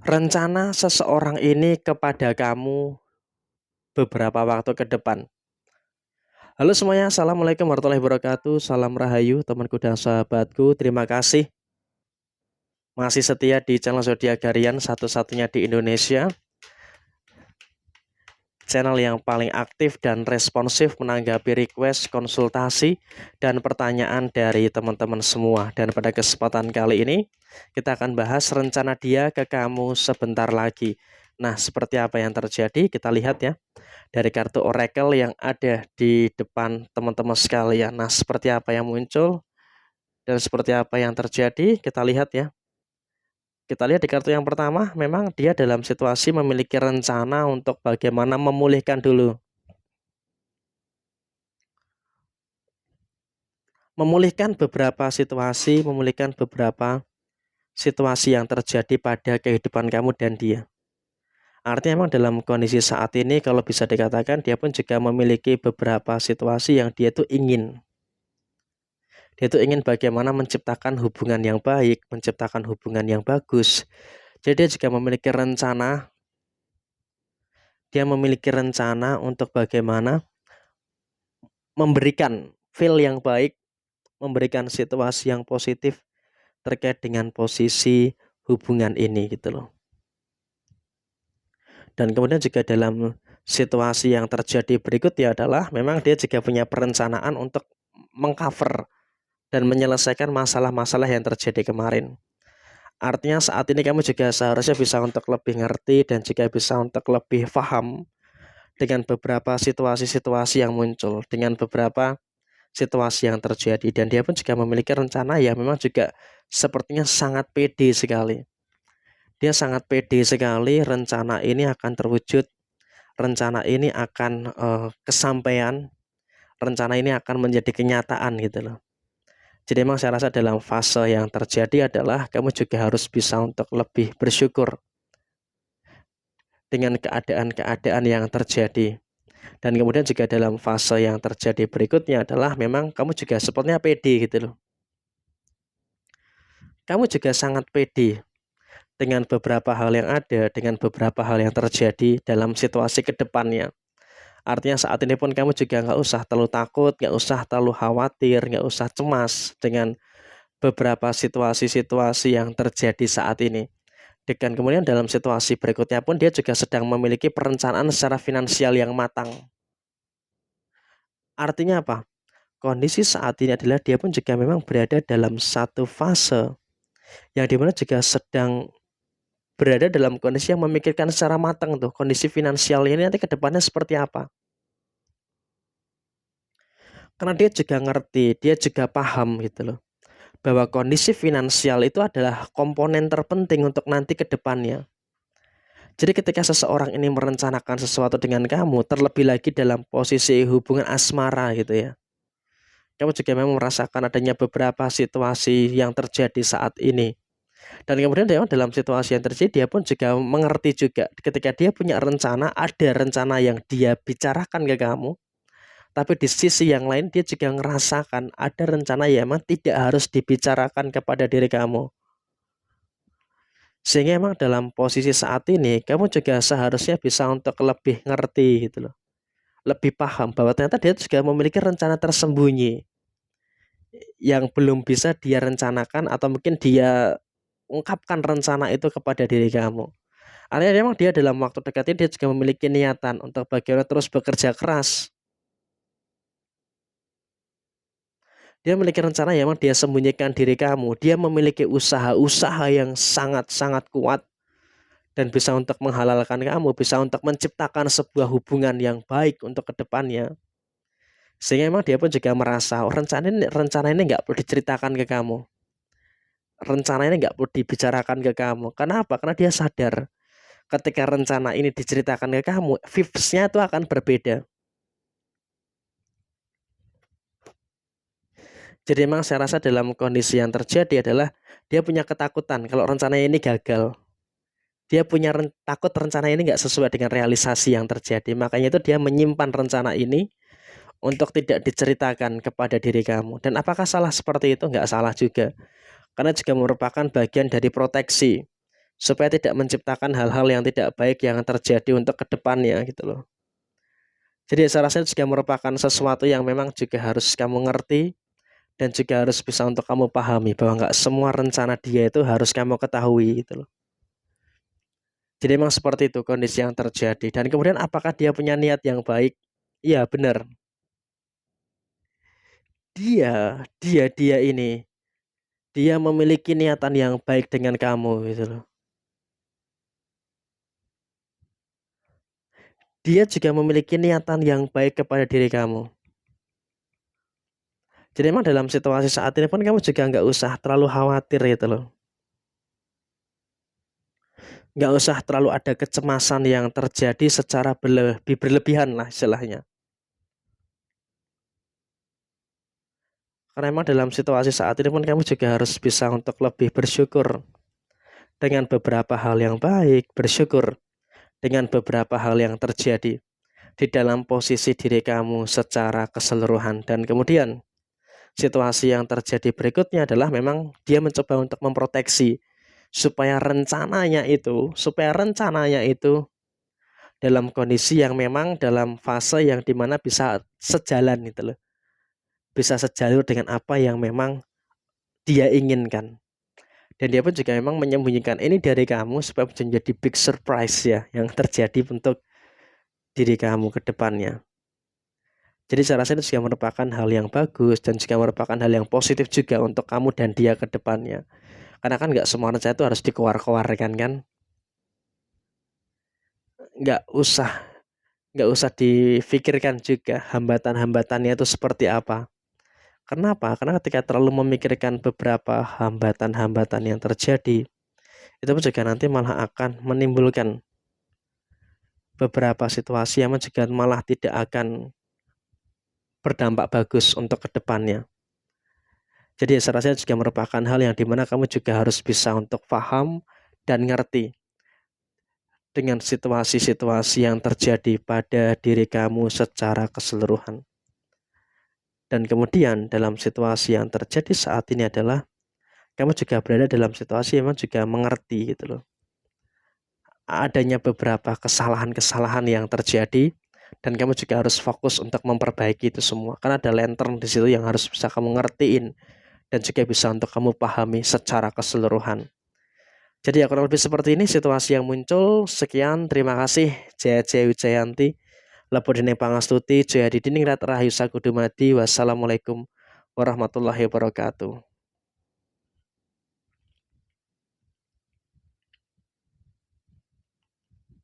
Rencana seseorang ini kepada kamu beberapa waktu ke depan. Halo semuanya, Assalamualaikum warahmatullahi wabarakatuh. Salam rahayu temanku dan sahabatku. Terima kasih masih setia di channel Zodiak Harian, satu-satunya di Indonesia. Channel yang paling aktif dan responsif menanggapi request, konsultasi, dan pertanyaan dari teman-teman semua. Dan pada kesempatan kali ini, kita akan bahas rencana dia ke kamu sebentar lagi. Nah, seperti apa yang terjadi? Kita lihat ya dari kartu oracle yang ada di depan teman-teman sekalian. Nah, seperti apa yang muncul dan seperti apa yang terjadi, kita lihat ya. Kita lihat di kartu yang pertama, memang dia dalam situasi memiliki rencana untuk bagaimana memulihkan dulu. Memulihkan beberapa situasi yang terjadi pada kehidupan kamu dan dia. Artinya memang dalam kondisi saat ini kalau bisa dikatakan dia pun juga memiliki beberapa situasi yang dia tuh ingin. Dia tuh ingin bagaimana menciptakan hubungan yang baik, menciptakan hubungan yang bagus. Jadi dia juga memiliki rencana. Dia memiliki rencana untuk bagaimana memberikan feel yang baik, memberikan situasi yang positif terkait dengan posisi hubungan ini gitu loh. Dan kemudian juga dalam situasi yang terjadi berikutnya adalah memang dia juga punya perencanaan untuk mengcover dan menyelesaikan masalah-masalah yang terjadi kemarin. Artinya saat ini kamu juga seharusnya bisa untuk lebih ngerti dan juga bisa untuk lebih paham dengan beberapa situasi-situasi yang muncul, dengan beberapa situasi yang terjadi. Dan dia pun juga memiliki rencana yang memang juga sepertinya sangat pede sekali. Dia sangat pede sekali, rencana ini akan terwujud, rencana ini akan kesampaian, rencana ini akan menjadi kenyataan gitu loh. Jadi memang saya rasa dalam fase yang terjadi adalah kamu juga harus bisa untuk lebih bersyukur dengan keadaan-keadaan yang terjadi. Dan kemudian juga dalam fase yang terjadi berikutnya adalah memang kamu juga sepertinya pede gitu loh. Kamu juga sangat pede dengan beberapa hal yang ada, dengan beberapa hal yang terjadi dalam situasi ke depannya. Artinya saat ini pun kamu juga nggak usah terlalu takut, nggak usah terlalu khawatir, nggak usah cemas dengan beberapa situasi-situasi yang terjadi saat ini. Dan kemudian dalam situasi berikutnya pun dia juga sedang memiliki perencanaan secara finansial yang matang. Artinya apa? Kondisi saat ini adalah dia pun juga memang berada dalam satu fase yang dimana juga sedang berada dalam kondisi yang memikirkan secara matang tuh kondisi finansial ini nanti ke depannya seperti apa. Karena dia juga ngerti, dia juga paham gitu loh, bahwa kondisi finansial itu adalah komponen terpenting untuk nanti ke depannya. Jadi ketika seseorang ini merencanakan sesuatu dengan kamu, terlebih lagi dalam posisi hubungan asmara gitu ya. Kamu juga memang merasakan adanya beberapa situasi yang terjadi saat ini. Dan kemudian dalam situasi yang terjadi dia pun juga mengerti juga ketika dia punya rencana, ada rencana yang dia bicarakan ke kamu. Tapi di sisi yang lain dia juga ngerasakan ada rencana yang memang tidak harus dibicarakan kepada diri kamu. Sehingga emang dalam posisi saat ini kamu juga seharusnya bisa untuk lebih ngerti gitu loh. Lebih paham bahwa ternyata dia juga memiliki rencana tersembunyi yang belum bisa dia rencanakan atau mungkin dia ungkapkan rencana itu kepada diri kamu. Artinya memang dia dalam waktu dekat ini dia juga memiliki niatan untuk bagaimana terus bekerja keras. Dia memiliki rencana yang memang dia sembunyikan diri kamu. Dia memiliki usaha-usaha yang sangat-sangat kuat dan bisa untuk menghalalkan kamu, bisa untuk menciptakan sebuah hubungan yang baik untuk kedepannya. Sehingga memang dia pun juga merasa rencana ini nggak perlu diceritakan ke kamu. Rencana ini nggak perlu dibicarakan ke kamu. Kenapa? Karena dia sadar ketika rencana ini diceritakan ke kamu, vibes-nya itu akan berbeda. Jadi memang saya rasa dalam kondisi yang terjadi adalah dia punya ketakutan kalau rencananya ini gagal. Dia punya takut rencana ini nggak sesuai dengan realisasi yang terjadi. Makanya itu dia menyimpan rencana ini untuk tidak diceritakan kepada diri kamu. Dan apakah salah seperti itu? Nggak salah juga. Karena juga merupakan bagian dari proteksi supaya tidak menciptakan hal-hal yang tidak baik yang terjadi untuk kedepannya gitu loh. Jadi saya rasa itu juga merupakan sesuatu yang memang juga harus kamu ngerti dan juga harus bisa untuk kamu pahami bahwa nggak semua rencana dia itu harus kamu ketahui gitu loh. Jadi memang seperti itu kondisi yang terjadi. Dan kemudian apakah dia punya niat yang baik? Iya benar. Dia ini, dia memiliki niatan yang baik dengan kamu gitu loh. Dia juga memiliki niatan yang baik kepada diri kamu. Jadi memang dalam situasi saat ini pun kamu juga nggak usah terlalu khawatir gitu loh. Nggak usah terlalu ada kecemasan yang terjadi secara berlebihan lah istilahnya. Karena memang dalam situasi saat ini pun kamu juga harus bisa untuk lebih bersyukur dengan beberapa hal yang baik, bersyukur dengan beberapa hal yang terjadi di dalam posisi diri kamu secara keseluruhan. Dan kemudian situasi yang terjadi berikutnya adalah memang dia mencoba untuk memproteksi supaya rencananya itu dalam kondisi yang memang dalam fase yang dimana bisa sejalan gitu loh, bisa sejalur dengan apa yang memang dia inginkan. Dan dia pun juga memang menyembunyikan ini dari kamu supaya menjadi big surprise ya yang terjadi untuk diri kamu ke depannya. Jadi saya rasa itu juga merupakan hal yang bagus dan juga merupakan hal yang positif juga untuk kamu dan dia ke depannya. Karena kan nggak semua rencana itu harus dikeluarkan kan. Nggak usah nggak usah difikirkan juga hambatan-hambatannya itu seperti apa. Kenapa? Karena ketika terlalu memikirkan beberapa hambatan-hambatan yang terjadi, itu pun juga nanti malah akan menimbulkan beberapa situasi yang juga malah tidak akan berdampak bagus untuk kedepannya. Jadi saya rasa juga merupakan hal yang dimana kamu juga harus bisa untuk paham dan ngerti dengan situasi-situasi yang terjadi pada diri kamu secara keseluruhan. Dan kemudian dalam situasi yang terjadi saat ini adalah kamu juga berada dalam situasi yang juga mengerti gitu loh. Adanya beberapa kesalahan-kesalahan yang terjadi dan kamu juga harus fokus untuk memperbaiki itu semua. Karena ada lantern di situ yang harus bisa kamu ngertiin dan juga bisa untuk kamu pahami secara keseluruhan. Jadi ya kurang lebih seperti ini situasi yang muncul. Sekian, terima kasih. Jaya Jaya Wijayanti, Lapodene Pangastuti, Jaya Didiningrat Rahayu Sakudumadi. Wassalamualaikum warahmatullahi wabarakatuh.